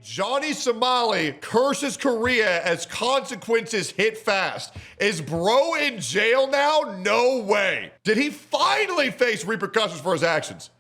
Johnny Somali curses Korea as consequences hit fast. Is bro in jail now? No way. Did he finally face repercussions for his actions?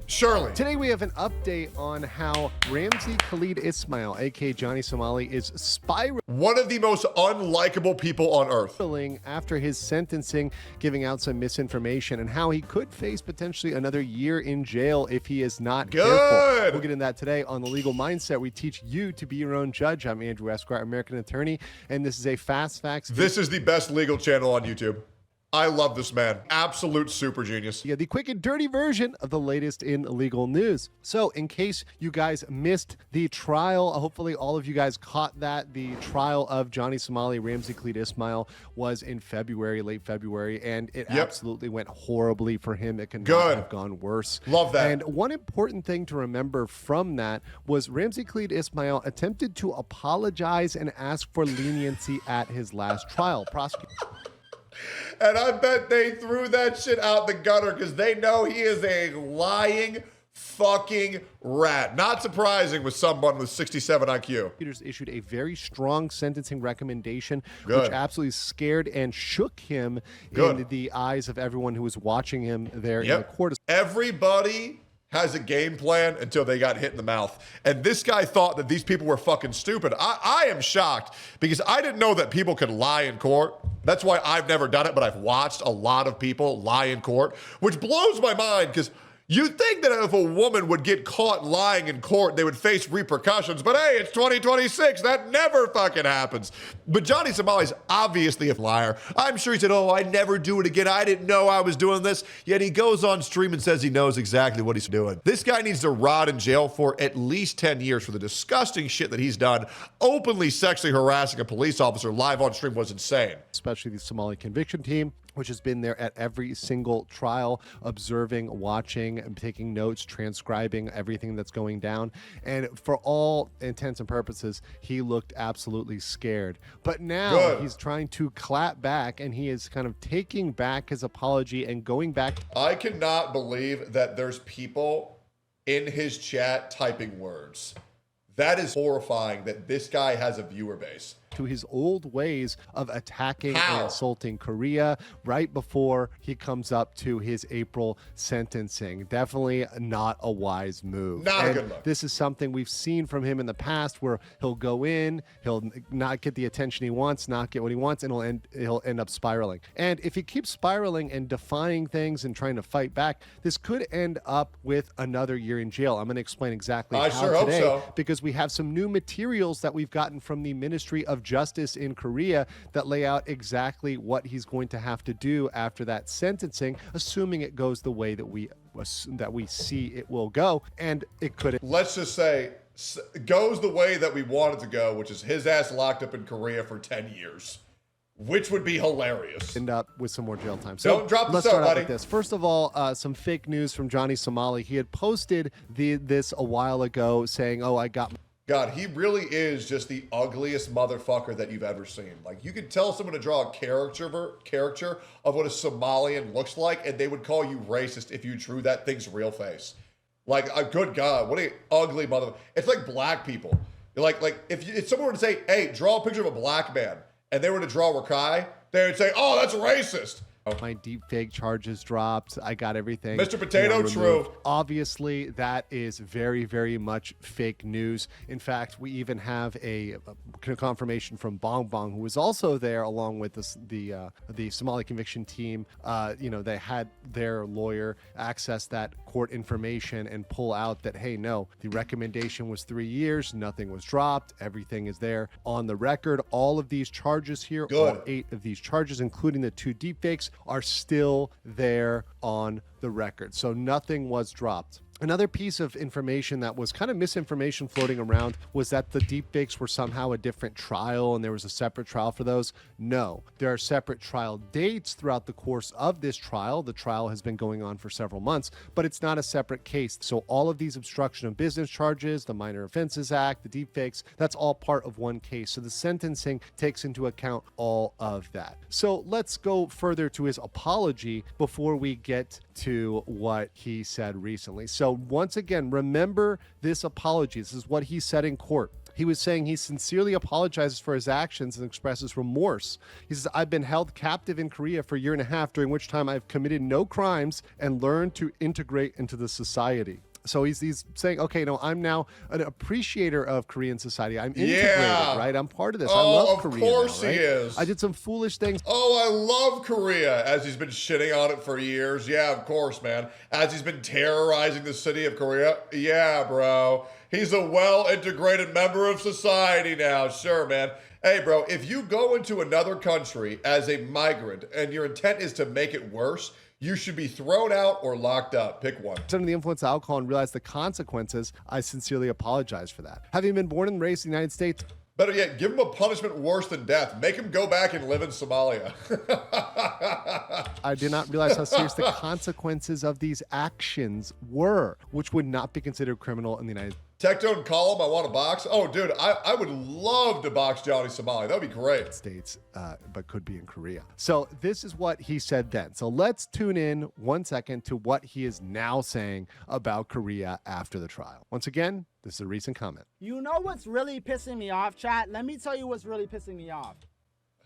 Surely. Today we have an update on how Ramzi Khalid Ismail, aka Johnny Somali, is spiraling. One of the most unlikable people on earth. After his sentencing, giving out some misinformation, and how he could face potentially another year in jail if he is not careful. We'll get into that today on The Legal Mindset. We teach you to be your own judge. I'm Andrew Esquire, American attorney, and this is a Fast Facts. This is the best legal channel on YouTube. I love this man. Absolute super genius. Yeah, the quick and dirty version of the latest in legal news. So in case you guys missed the trial, hopefully all of you guys caught that. The trial of Johnny Somali, Ramzi Khalid Ismail was in February, late February, and it absolutely went horribly for him. It could not have gone worse. Love that. And one important thing to remember from that was Ramzi Khalid Ismail attempted to apologize and ask for leniency at his last trial. And I bet they threw that shit out the gutter because they know he is a lying fucking rat. Not surprising with someone with 67 IQ. Prosecutors issued a very strong sentencing recommendation, which absolutely scared and shook him in the eyes of everyone who was watching him there in the court. Everybody has a game plan until they got hit in the mouth. And this guy thought that these people were fucking stupid. I am shocked because I didn't know that people could lie in court. That's why I've never done it, but I've watched a lot of people lie in court, which blows my mind because you'd think that if a woman would get caught lying in court, they would face repercussions. But hey, it's 2026. That never fucking happens. But Johnny Somali's obviously a liar. I'm sure he said, oh, I'd never do it again. I didn't know I was doing this. Yet he goes on stream and says he knows exactly what he's doing. This guy needs to rot in jail for at least 10 years for the disgusting shit that he's done. Openly sexually harassing a police officer live on stream was insane. Especially the Somali conviction team, which has been there at every single trial, observing, watching, and taking notes, transcribing everything that's going down. And for all intents and purposes, he looked absolutely scared. But now he's trying to clap back, and he is kind of taking back his apology and going back. I cannot believe that there's people in his chat typing words. That is horrifying that this guy has a viewer base. To his old ways of attacking and insulting Korea right before he comes up to his April sentencing. Definitely not a wise move. Not a good look. This is something we've seen from him in the past where he'll go in, he'll not get the attention he wants, not get what he wants, and he'll end up spiraling. And if he keeps spiraling and defying things and trying to fight back, this could end up with another year in jail. I'm going to explain exactly how today, because we have some new materials that we've gotten from the Ministry of Justice in Korea that lay out exactly what he's going to have to do after that sentencing, assuming it goes the way that we see it will go. And it could, let's just say, goes the way that we want it to go, which is his ass locked up in Korea for 10 years, which would be hilarious. End up with some more jail time. So don't drop the let's soap, start out buddy. with this. First of all, some fake news from Johnny Somali. He had posted this a while ago saying, oh, I got... God, he really is just the ugliest motherfucker that you've ever seen. Like, you could tell someone to draw a caricature of what a Somalian looks like, and they would call you racist if you drew that thing's real face. Like, good God, what a ugly motherfucker. It's like black people. Like if someone were to say, hey, draw a picture of a black man, and they were to draw Rakai, they would say, oh, that's racist. My deep fake charges dropped. I got everything. Mr. Potato, true. Obviously, that is very, very much fake news. In fact, we even have a confirmation from Bong Bong, who was also there along with the Somali conviction team. They had their lawyer access that court information and pull out that, hey, no, the recommendation was 3 years. Nothing was dropped. Everything is there on the record. All of these charges here, all 8 of these charges, including the 2 deepfakes, are still there on the record. So nothing was dropped. Another piece of information that was kind of misinformation floating around was that the deepfakes were somehow a different trial and there was a separate trial for those. No, there are separate trial dates throughout the course of this trial. The trial has been going on for several months, but it's not a separate case. So all of these obstruction of business charges, the Minor Offenses Act, the deepfakes, that's all part of one case. So the sentencing takes into account all of that. So let's go further to his apology before we get to what he said recently. So So once again, remember this apology. This is what he said in court. He was saying he sincerely apologizes for his actions and expresses remorse. He says, I've been held captive in Korea for a year and a half, during which time I've committed no crimes and learned to integrate into the society. So he's saying, okay, no, I'm now an appreciator of Korean society. I'm integrated, right? I'm part of this. I love Korea. Of course, right? He is. I did some foolish things. Oh, I love Korea, as he's been shitting on it for years. Yeah, of course, man. As he's been terrorizing the city of Korea. Yeah, bro. He's a well-integrated member of society now. Sure, man. Hey, bro, if you go into another country as a migrant and your intent is to make it worse, you should be thrown out or locked up. Pick one. Under the influence of alcohol and realize the consequences, I sincerely apologize for that. Having been born and raised in the United States. Better yet, give him a punishment worse than death. Make him go back and live in Somalia. I did not realize how serious the consequences of these actions were, which would not be considered criminal in the United States. Tectone, call him. I want to box. Oh, dude, I would love to box Johnny Somali. That would be great. States, but could be in Korea. So this is what he said then. So let's tune in 1 second to what he is now saying about Korea after the trial. Once again, this is a recent comment. You know what's really pissing me off, chat? Let me tell you what's really pissing me off.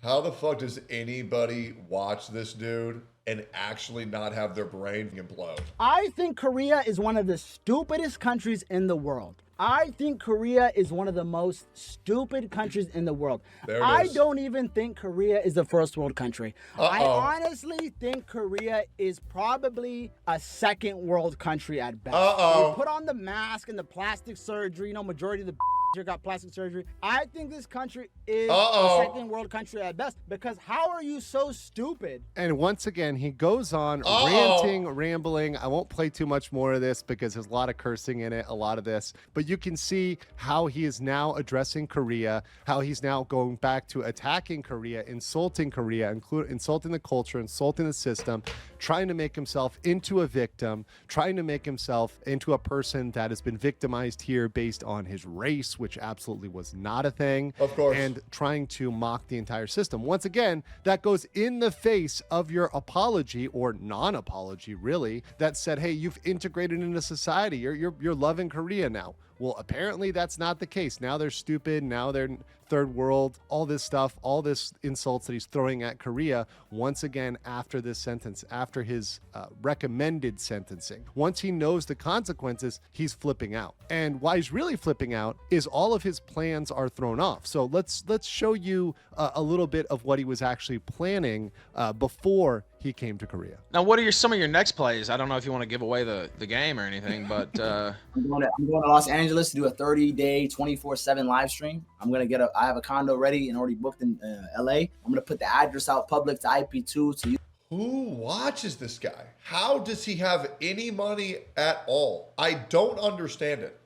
How the fuck does anybody watch this dude and actually not have their brain implode? I think Korea is one of the stupidest countries in the world. I think Korea is one of the most stupid countries in the world. I don't even think Korea is a first world country. I honestly think Korea is probably a second world country at best. They put on the mask and the plastic surgery. You know, majority of the here got plastic surgery. I think this country is a second world country at best, because how are you so stupid? And once again, he goes on ranting, rambling. I won't play too much more of this because there's a lot of cursing in it, a lot of this. But you can see how he is now addressing Korea, how he's now going back to attacking Korea, insulting Korea, insulting the culture, insulting the system, trying to make himself into a victim, trying to make himself into a person that has been victimized here based on his race, which absolutely was not a thing. Of course. And trying to mock the entire system. Once again, that goes in the face of your apology, or non-apology really, that said, hey, you've integrated into society. You're loving Korea now. Well, apparently that's not the case. Now they're stupid. Now they're third world, all this stuff, all this insults that he's throwing at Korea. Once again, after this sentence, after his recommended sentencing, once he knows the consequences, he's flipping out. And why he's really flipping out is all of his plans are thrown off. So let's show you a little bit of what he was actually planning before he came to Korea. Now, what are some of your next plays? I don't know if you want to give away the game or anything, but I'm going to Los Angeles to do a 30-day, 24/7 live stream. I have a condo ready and already booked in LA. I'm going to put the address out public to IP2 to you. Who watches this guy? How does he have any money at all? I don't understand it.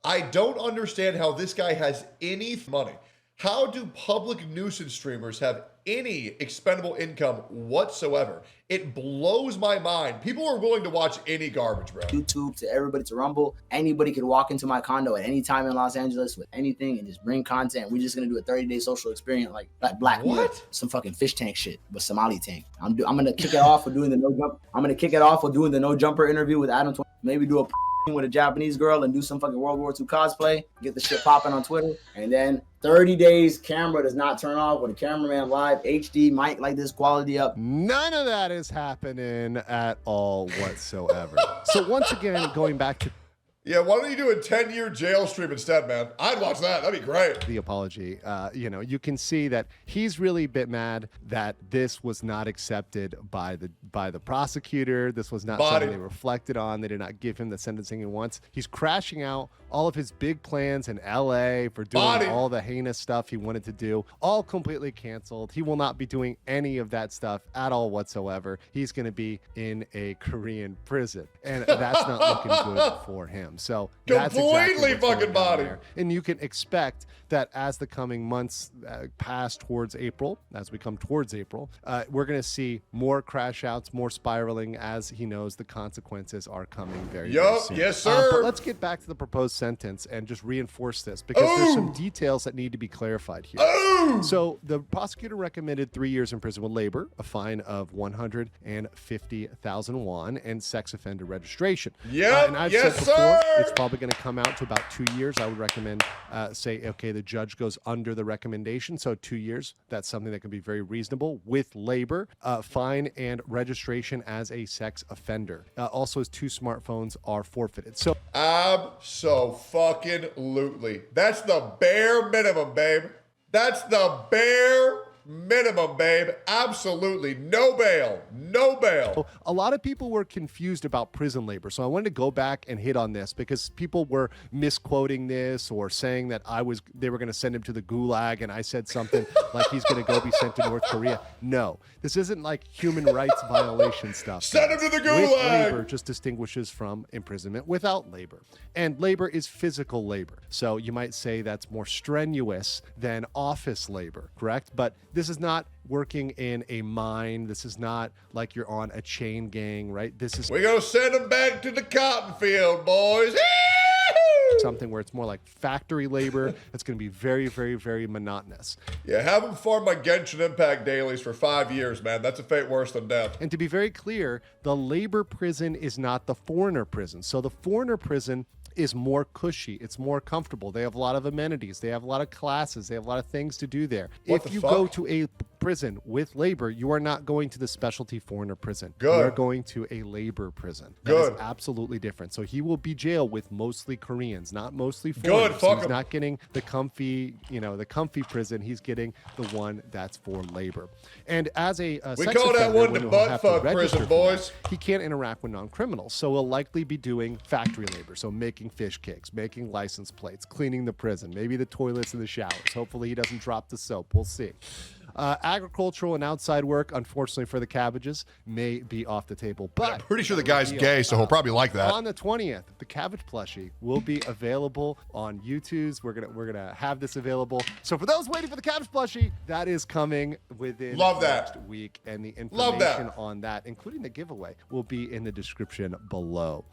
I don't understand how this guy has any money. How do public nuisance streamers have any expendable income whatsoever? It blows my mind. People are willing to watch any garbage, bro. YouTube to everybody to Rumble. Anybody could walk into my condo at any time in Los Angeles with anything and just bring content. We're just gonna do a 30-day social experience like Black Mirror. Some fucking fish tank shit with Somali tank. I'm gonna kick it off with doing the no jump. I'm gonna kick it off with doing the no jumper interview with Adam. Maybe do a with a Japanese girl and do some fucking World War II cosplay, get the shit popping on Twitter, and then 30 days camera does not turn off with a cameraman live, HD mic like this, quality up. None of that is happening at all whatsoever. So once again, going back to yeah, why don't you do a 10-year jail stream instead, man? I'd watch that. That'd be great. The apology. You can see that he's really a bit mad that this was not accepted by the prosecutor. This was not something they reflected on. They did not give him the sentencing he wants. He's crashing out all of his big plans in LA for doing all the heinous stuff he wanted to do, all completely canceled. He will not be doing any of that stuff at all whatsoever. He's going to be in a Korean prison, and that's not looking good for him. So that's completely exactly fucking body. And you can expect that as the coming months pass towards April, as we come towards April, we're going to see more crash outs, more spiraling, as he knows the consequences are coming very soon. Yes, sir. But let's get back to the proposed sentence. sentence and just reinforce this because there's some details that need to be clarified here. So the prosecutor recommended 3 years in prison with labor, a fine of 150,000 won, and sex offender registration. Yep, and I've yes, said before, sir. it's probably going to come out to about 2 years. I would recommend, say, okay, the judge goes under the recommendation, so 2 years. That's something that can be very reasonable with labor, fine, and registration as a sex offender. Also, his 2 smartphones are forfeited. So Abso-fucking-lutely. That's the bare minimum, babe. That's the bare minimum, babe. Absolutely. No bail. No bail. a lot of people were confused about prison labor. So I wanted to go back and hit on this because people were misquoting this or saying that they were going to send him to the gulag and I said something like he's going to go be sent to North Korea. No, this isn't like human rights violation stuff. Send him to the gulag. With labor just distinguishes from imprisonment without labor. And labor is physical labor. So you might say that's more strenuous than office labor, correct? But this is not working in a mine. This is not like you're on a chain gang, right? This is We're going to send them back to the cotton field, boys. something where it's more like factory labor. It's going to be very, very, very monotonous. Yeah, have them farm my Genshin Impact dailies for 5 years, man. That's a fate worse than death. And to be very clear, the labor prison is not the foreigner prison. So the foreigner prison is more cushy. It's more comfortable. They have a lot of amenities. They have a lot of classes. They have a lot of things to do there. What if the you fuck? go to a prison with labor, you are not going to the specialty foreigner prison. Good. You are going to a labor prison. That Good. is absolutely different. So he will be jailed with mostly Koreans, not mostly Good. foreigners. So Fuck he's him. not getting the comfy prison. He's getting the one that's for labor. And as a We sex call that offender, one when the he'll have to butt fuck register prison, for that, boys. he can't interact with non-criminals. So he'll likely be doing factory labor. So making fish cakes, making license plates, cleaning the prison, maybe the toilets and the showers. Hopefully he doesn't drop the soap. We'll see. Agricultural and outside work, unfortunately for the cabbages, may be off the table. But I'm pretty sure the guy's gay, so he'll probably like that. on the 20th, the cabbage plushie will be available on YouTube's. We're gonna have this available. So for those waiting for the cabbage plushie, that is coming within Love that. next week, and the Love that. information on that, including the giveaway, will be in the description below.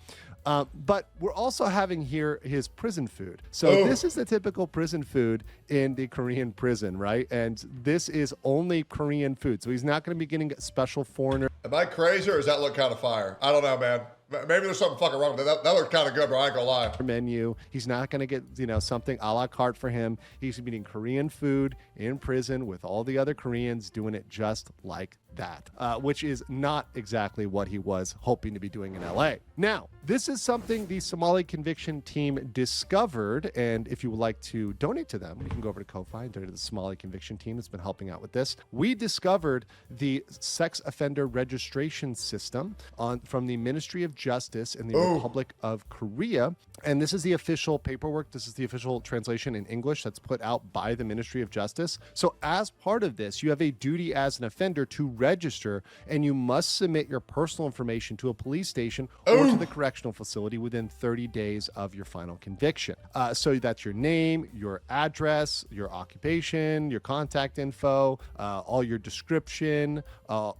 But we're also having here his prison food. So Oh. this is the typical prison food in the Korean prison, right? And this is only Korean food. So he's not going to be getting special foreigner Am I crazy or does that look kind of fire? I don't know, man. Maybe there's something fucking wrong with that. That looked kind of good, bro. I ain't gonna lie. menu. He's not going to get, something a la carte for him. He's eating Korean food in prison with all the other Koreans doing it just like that, which is not exactly what he was hoping to be doing in LA. Now, this is something the Somali conviction team discovered, and if you would like to donate to them, you can go over to Ko-Fi and donate to the Somali conviction team that's been helping out with this. We discovered the sex offender registration system from the Ministry of Justice in the Republic of Korea, and this is the official paperwork. This is the official translation in English that's put out by the Ministry of Justice. So as part of this, you have a duty as an offender to register, and you must submit your personal information to a police station or to the correctional facility within 30 days of your final conviction. So that's your name, your address, your occupation, your contact info, all your description,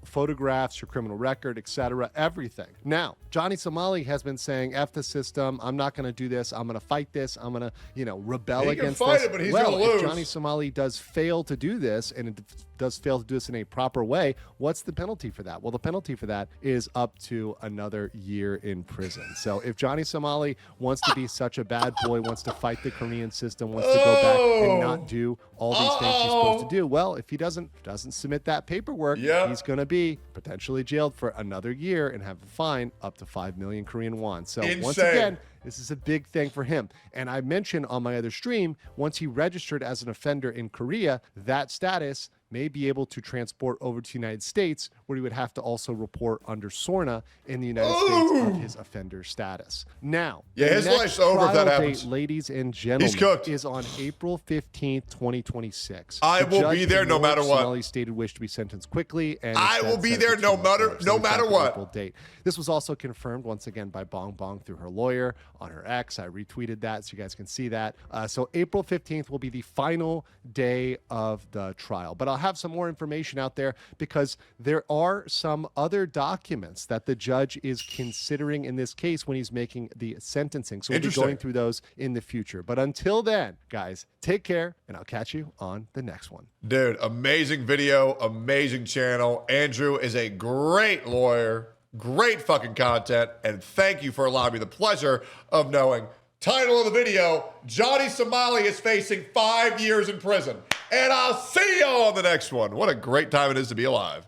photographs, your criminal record, etc., everything. Now, Johnny Somali has been saying, F the system, I'm not going to do this, I'm going to fight this, I'm going to, rebel He can against fight this. it, but he's well, gonna if lose. Johnny Somali does fail to do this, and it does fail to do this in a proper way, what's the penalty for that? Well, the penalty for that is up to another year in prison. So if Johnny Somali wants to be such a bad boy, wants to fight the Korean system, wants to go back and not do all these things he's supposed to do, well, if he doesn't submit that paperwork, Yep. he's going to be potentially jailed for another year and have a fine up to 5 million Korean won. So once Insane. again, this is a big thing for him. And I mentioned on my other stream, once he registered as an offender in Korea, that status may be able to transport over to the United States, where he would have to also report under SORNA in the United States of his offender status. Now, Yeah, the his next life's over if trial that date, happens. ladies and gentlemen, cooked. is on April 15th, 2026. I The will judge be there no ignored matter what. Somali's stated wish to be sentenced quickly, and I instead will be set there for no 2 months matter- later. no So we've got matter the what. April date. This was also confirmed once again by Bong Bong through her lawyer on her X. I retweeted that so you guys can see that. So April 15th will be the final day of the trial. But I'll have some more information out there because there are some other documents that the judge is considering in this case when he's making the sentencing. So we'll be going through those in the future. But until then, guys, take care, and I'll catch you on the next one. Dude, amazing video, amazing channel. Andrew is a great lawyer, great fucking content, and thank you for allowing me the pleasure of knowing. Title of the video, Johnny Somali is facing 5 years in prison. And I'll see you on the next one. What a great time it is to be alive.